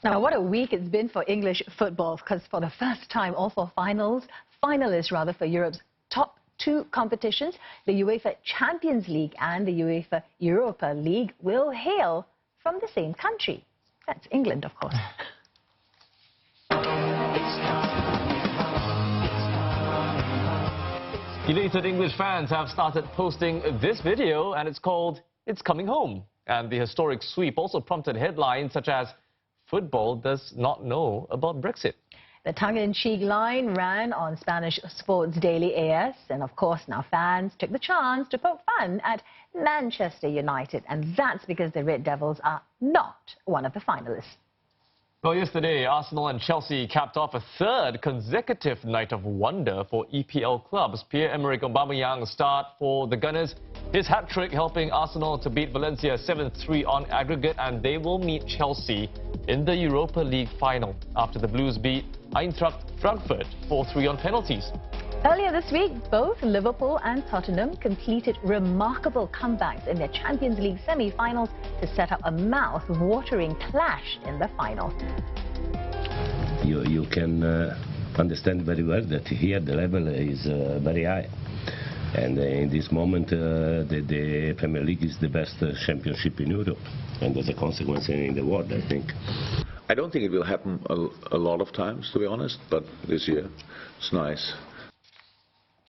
Now, what a week it's been for English football, because for the first time, all four finalists for Europe's top two competitions, the UEFA Champions League and the UEFA Europa League, will hail from the same country. That's England, of course. Elated English fans have started posting this video, and it's called "It's Coming Home." And the historic sweep also prompted headlines such as "Football does not know about Brexit." The tongue-in-cheek line ran on Spanish sports daily AS, and of course now fans took the chance to poke fun at Manchester United, and that's because the Red Devils are not one of the finalists. Well, yesterday, Arsenal and Chelsea capped off a third consecutive night of wonder for EPL clubs. Pierre-Emerick Aubameyang starred for the Gunners, his hat-trick helping Arsenal to beat Valencia 7-3 on aggregate, and they will meet Chelsea in the Europa League final after the Blues beat Eintracht Frankfurt 4-3 on penalties. Earlier this week, both Liverpool and Tottenham completed remarkable comebacks in their Champions League semi-finals to set up a mouth-watering clash in the final. You can understand very well that here the level is very high. And in this moment, the Premier League is the best championship in Europe, and as a consequence in the world, I think. I don't think it will happen a lot of times, to be honest, but this year it's nice.